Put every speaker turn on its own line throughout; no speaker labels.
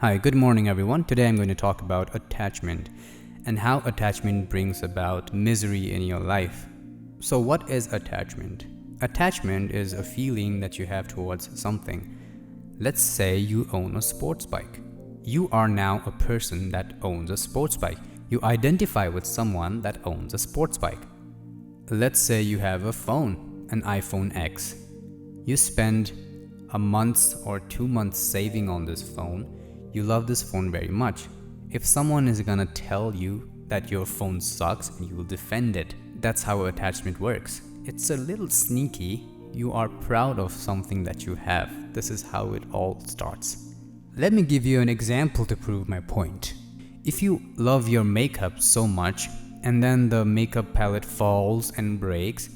Hi, good morning everyone. Today I'm going to talk about attachment and how attachment brings about misery in your life. So, what is attachment? Attachment is a feeling that you have towards something. Let's say you own a sports bike. You are now a person that owns a sports bike. You identify with someone that owns a sports bike. Let's say you have a phone, an iPhone X. You spend a month or 2 months saving on this phone. You love this phone very much. If someone is gonna tell you that your phone sucks, you will defend it. That's how attachment works. It's a little sneaky. You are proud of something that you have. This is how it all starts. Let me give you an example to prove my point. If you love your makeup so much and then the makeup palette falls and breaks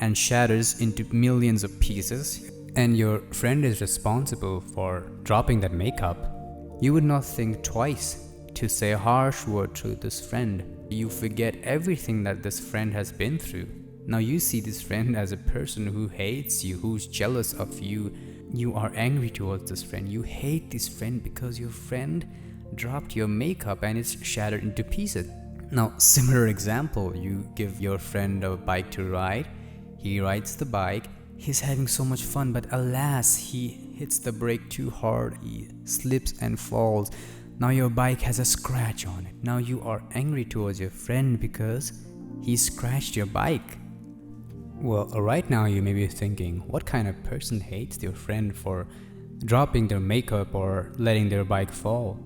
and shatters into millions of pieces and your friend is responsible for dropping that makeup, you would not think twice to say a harsh word to this friend. You forget everything that this friend has been through. Now you see this friend as a person who hates you, who's jealous of you. You are angry towards this friend. You hate this friend because your friend dropped your makeup and it's shattered into pieces. Now, similar example, you give your friend a bike to ride. He rides the bike. He's having so much fun, but alas, he hits the brake too hard. He slips and falls. Now your bike has a scratch on it. Now you are angry towards your friend because he scratched your bike. Well, right now you may be thinking, what kind of person hates their friend for dropping their makeup or letting their bike fall?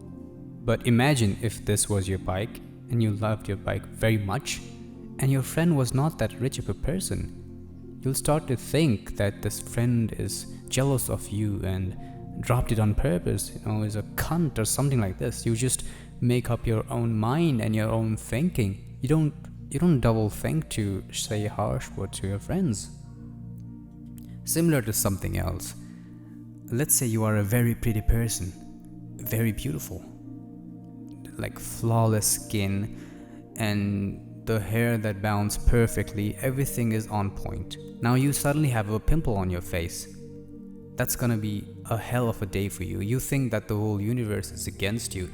But imagine if this was your bike and you loved your bike very much and your friend was not that rich of a person. You'll start to think that this friend is jealous of you and dropped it on purpose, is a cunt or something like this. You just make up your own mind and your own thinking. You don't double think to say harsh words to your friends. Similar to something else. Let's say you are a very pretty person, very beautiful, like flawless skin and the hair that bounces perfectly, everything is on point. Now you suddenly have a pimple on your face. That's gonna be a hell of a day for you. You think that the whole universe is against you.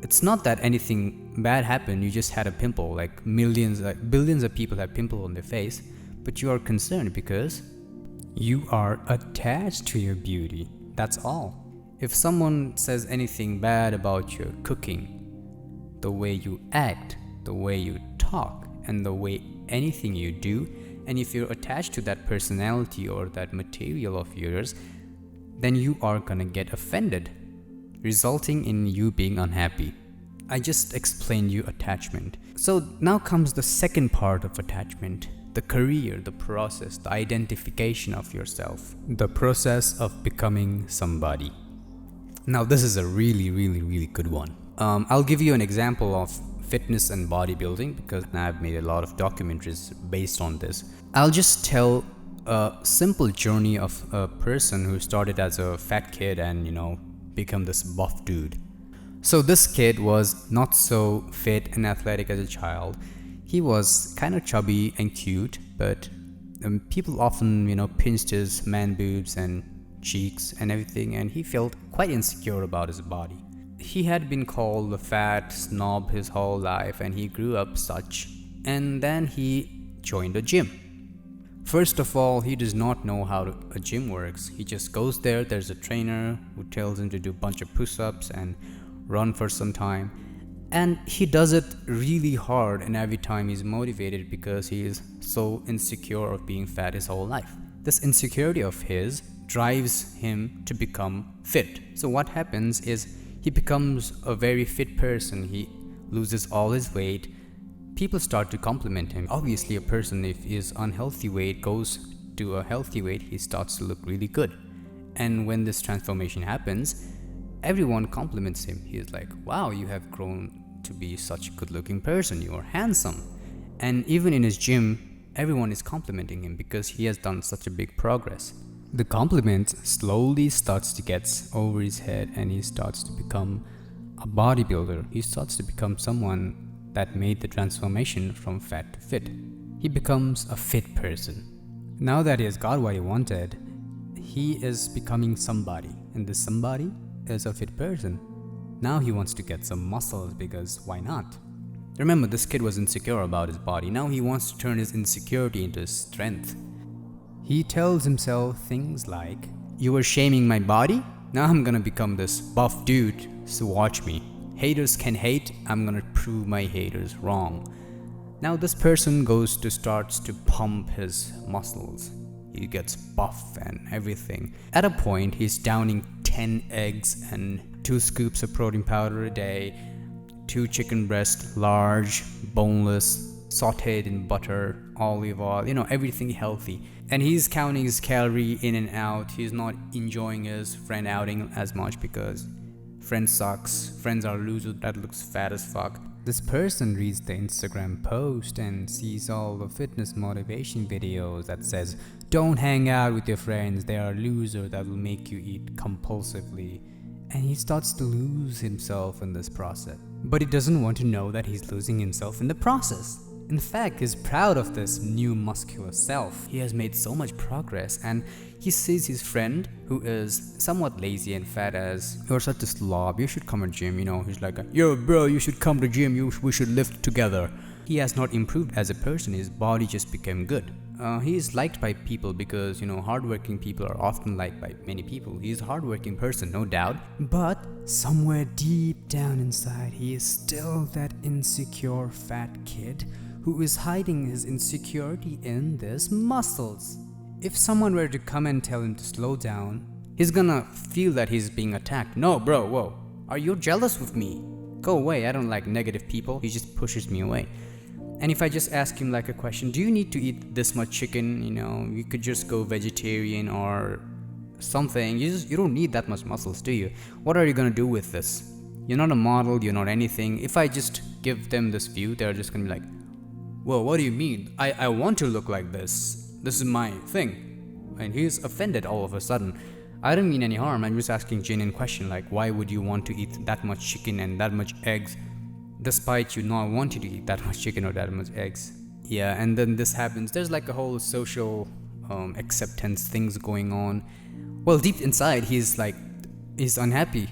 It's not that anything bad happened, you just had a pimple, like billions of people have pimples on their face, but you are concerned because you are attached to your beauty. That's all. If someone says anything bad about your cooking, the way you act, the way you talk, and the way anything you do, and if you're attached to that personality or that material of yours, then you are gonna get offended, resulting in you being unhappy. I just explained you attachment. So now comes the second part of attachment, the career, the process, the identification of yourself, the process of becoming somebody. Now this is a really good one. I'll give you an example of fitness and bodybuilding because I've made a lot of documentaries based on this. I'll just tell a simple journey of a person who started as a fat kid and become this buff dude. So this kid was not so fit and athletic as a child. He was kind of chubby and cute, but people often pinched his man boobs and cheeks and everything, and he felt quite insecure about his body. He had been called a fat snob his whole life and he grew up such. And then he joined a gym. First of all, he does not know how a gym works. He just goes there, there's a trainer who tells him to do a bunch of push-ups and run for some time. And he does it really hard, and every time he's motivated because he is so insecure of being fat his whole life. This insecurity of his drives him to become fit. So what happens is he becomes a very fit person. He loses all his weight. People start to compliment him. Obviously, a person, if his unhealthy weight goes to a healthy weight, he starts to look really good. And when this transformation happens, everyone compliments him. He's like, wow, you have grown to be such a good-looking person. You are handsome. And even in his gym, everyone is complimenting him because he has done such a big progress. The compliment slowly starts to get over his head and he starts to become a bodybuilder. He starts to become someone that made the transformation from fat to fit. He becomes a fit person. Now that he has got what he wanted, he is becoming somebody, and this somebody is a fit person. Now he wants to get some muscles because why not? Remember, this kid was insecure about his body. Now he wants to turn his insecurity into strength. He tells himself things like, "You were shaming my body? Now I'm gonna become this buff dude, so watch me. Haters can hate, I'm gonna prove my haters wrong." Now this person starts to pump his muscles. He gets buff and everything. At a point, he's downing 10 eggs and 2 scoops of protein powder a day, 2 chicken breasts, large, boneless, sauteed in butter, olive oil, everything healthy. And he's counting his calorie in and out. He's not enjoying his friend outing as much because friend sucks. Friends are losers that looks fat as fuck. This person reads the Instagram post and sees all the fitness motivation videos that says, "Don't hang out with your friends, they are losers that will make you eat compulsively." And he starts to lose himself in this process. But he doesn't want to know that he's losing himself in the process. In fact, he's proud of this new muscular self. He has made so much progress, and he sees his friend, who is somewhat lazy and fat, as, "You're such a slob, you should come to gym." He's like, "Yo bro, you should come to gym, we should lift together." He has not improved as a person, his body just became good. He is liked by people because, hardworking people are often liked by many people. He is a hardworking person, no doubt. But somewhere deep down inside, he is still that insecure fat kid who is hiding his insecurity in these muscles. If someone were to come and tell him to slow down, he's gonna feel that he's being attacked. "No bro, whoa, are you jealous with me? Go away, I don't like negative people." He just pushes me away. And if I just ask him like a question, "Do you need to eat this much chicken? You could just go vegetarian or something. You don't need that much muscles, do you? What are you gonna do with this? You're not a model, you're not anything." If I just give them this view, they're just gonna be like, "Well, what do you mean? I want to look like this. This is my thing." And he's offended all of a sudden. I don't mean any harm. I'm just asking genuine question like, why would you want to eat that much chicken and that much eggs despite you not wanting to eat that much chicken or that much eggs? Yeah, and then this happens. There's like a whole social acceptance things going on. Well, deep inside, he's unhappy.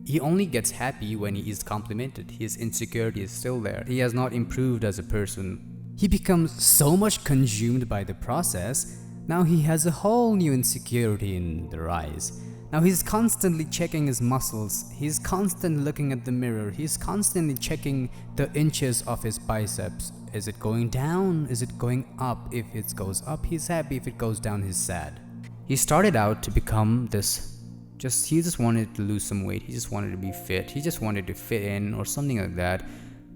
He only gets happy when he is complimented. His insecurity is still there. He has not improved as a person. He becomes so much consumed by the process. Now he has a whole new insecurity in the rise. Now he's constantly checking his muscles. He's constantly looking at the mirror. He's constantly checking the inches of his biceps. Is it going down? Is it going up? If it goes up, he's happy. If it goes down, he's sad. He started out to become this. He just wanted to lose some weight. He just wanted to be fit. He just wanted to fit in or something like that.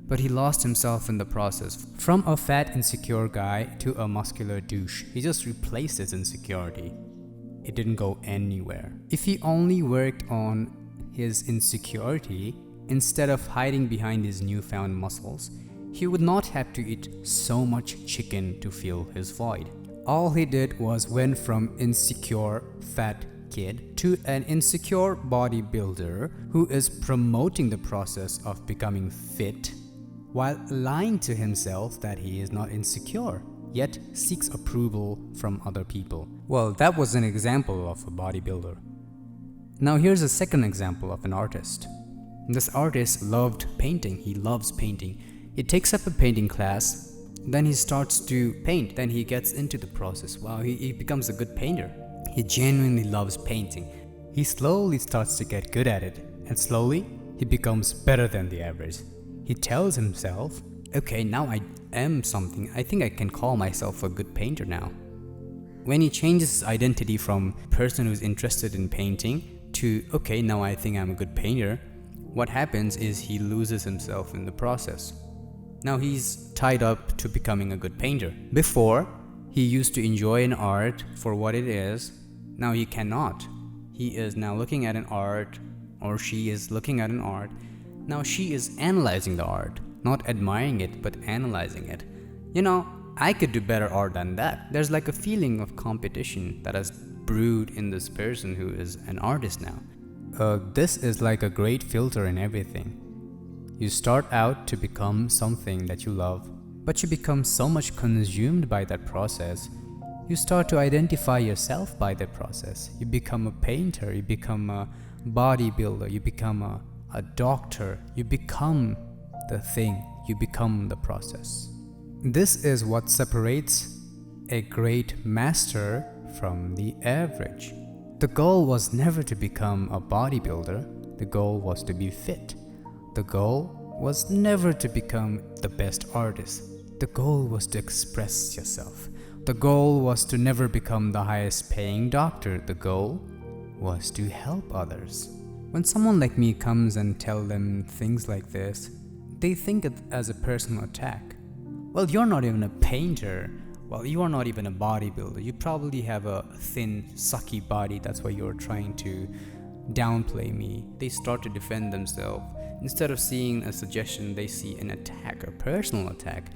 But he lost himself in the process. From a fat, insecure guy to a muscular douche. He just replaced his insecurity. It didn't go anywhere. If he only worked on his insecurity instead of hiding behind his newfound muscles, he would not have to eat so much chicken to fill his void. All he did was went from insecure fat kid to an insecure bodybuilder who is promoting the process of becoming fit while lying to himself that he is not insecure, yet seeks approval from other people. Well, that was an example of a bodybuilder. Now here's a second example of an artist. This artist loved painting. He loves painting. He takes up a painting class, then he starts to paint, then he gets into the process. Wow, he becomes a good painter. He genuinely loves painting. He slowly starts to get good at it, and slowly he becomes better than the average. He tells himself, "Okay, now I am something. I think I can call myself a good painter now." When he changes his identity from person who's interested in painting to, "Okay, now I think I'm a good painter," what happens is he loses himself in the process. Now he's tied up to becoming a good painter. Before, he used to enjoy an art for what it is. Now he cannot. He is now looking at an art, or she is looking at an art. Now she is analyzing the art, not admiring it, but analyzing it. I could do better art than that. There's like a feeling of competition that has brewed in this person who is an artist now. This is like a great filter in everything. You start out to become something that you love, but you become so much consumed by that process. You start to identify yourself by that process. You become a painter, you become a bodybuilder, you become a a doctor. You become the thing, you become the process. This is what separates a great master from the average. The goal was never to become a bodybuilder, the goal was to be fit. The goal was never to become the best artist. The goal was to express yourself. The goal was to never become the highest paying doctor. The goal was to help others. When someone like me comes and tell them things like this, they think it as a personal attack. Well, you're not even a painter. Well, you are not even a bodybuilder. You probably have a thin, sucky body. That's why you're trying to downplay me. They start to defend themselves. Instead of seeing a suggestion, they see an attack, a personal attack.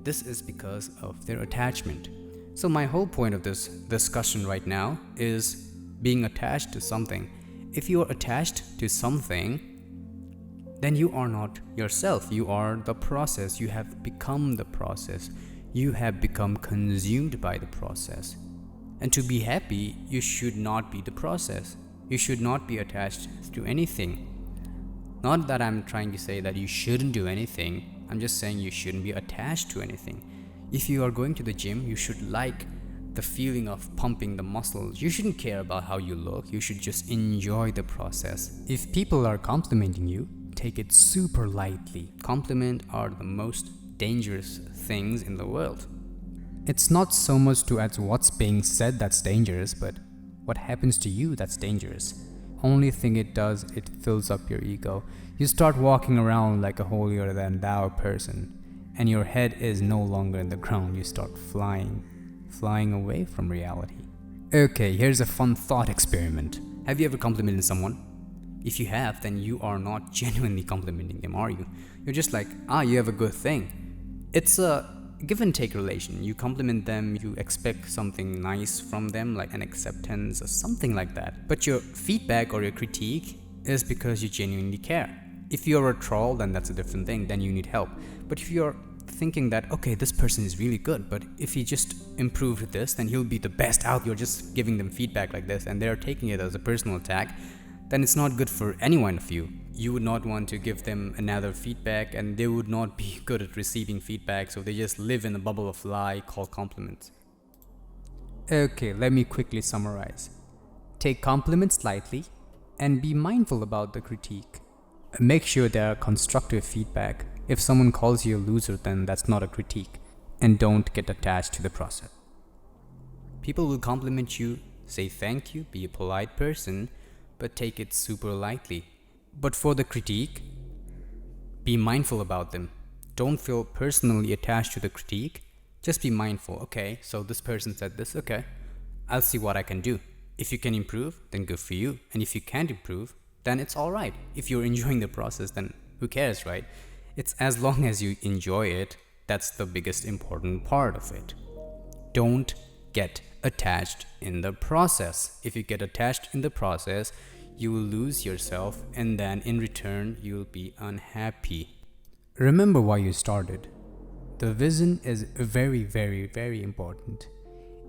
This is because of their attachment. So my whole point of this discussion right now is being attached to something. If you are attached to something, then you are not yourself. You are the process. You have become the process. You have become consumed by the process. And to be happy, you should not be the process. You should not be attached to anything. Not that I'm trying to say that you shouldn't do anything. I'm just saying you shouldn't be attached to anything. If you are going to the gym, you should like the feeling of pumping the muscles. You shouldn't care about how you look. You should just enjoy the process. If people are complimenting you, take it super lightly. Compliments are the most dangerous things in the world. It's not so much to what's being said that's dangerous, but what happens to you that's dangerous. Only thing it does, it fills up your ego. You start walking around like a holier than thou person, and your head is no longer in the ground. You start flying away from reality. Okay, here's a fun thought experiment. Have you ever complimented someone? If you have, then you are not genuinely complimenting them, are you? You're just like, you have a good thing. It's a give and take relation. You compliment them, you expect something nice from them, like an acceptance or something like that. But your feedback or your critique is because you genuinely care. If you're a troll, then that's a different thing, then you need help. But if you're thinking that, okay, this person is really good, but if he just improved this, then he'll be the best out. You're just giving them feedback like this, and they're taking it as a personal attack, then it's not good for any one of you. You would not want to give them another feedback, and they would not be good at receiving feedback, so they just live in a bubble of lie called compliments. Okay, let me quickly summarize. Take compliments lightly and be mindful about the critique. Make sure they are constructive feedback. If someone calls you a loser, then that's not a critique, and don't get attached to the process. People will compliment you, say thank you, be a polite person, but take it super lightly. But for the critique, be mindful about them. Don't feel personally attached to the critique. Just be mindful. Okay, so this person said this. Okay, I'll see what I can do. If you can improve, then good for you. And if you can't improve, then it's all right. If you're enjoying the process, then who cares, right? It's as long as you enjoy it, that's the biggest important part of it. Don't get attached in the process. If you get attached in the process, you will lose yourself, and then in return, you'll be unhappy. Remember why you started. The vision is very, very, very important.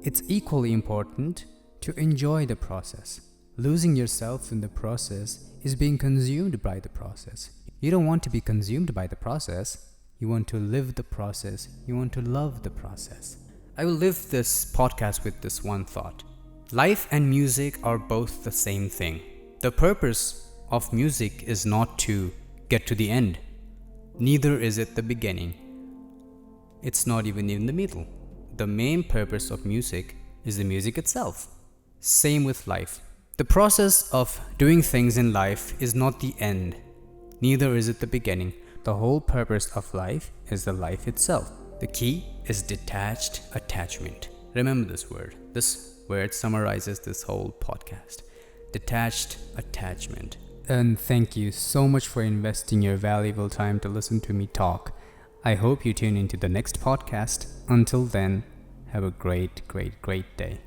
It's equally important to enjoy the process. Losing yourself in the process is being consumed by the process. You don't want to be consumed by the process. You want to live the process. You want to love the process. I will live this podcast with this one thought. Life and music are both the same thing. The purpose of music is not to get to the end. Neither is it the beginning. It's not even in the middle. The main purpose of music is the music itself. Same with life. The process of doing things in life is not the end. Neither is it the beginning. The whole purpose of life is the life itself. The key is detached attachment. Remember this word. This word summarizes this whole podcast. Detached attachment. And thank you so much for investing your valuable time to listen to me talk. I hope you tune into the next podcast. Until then, have a great, great, great day.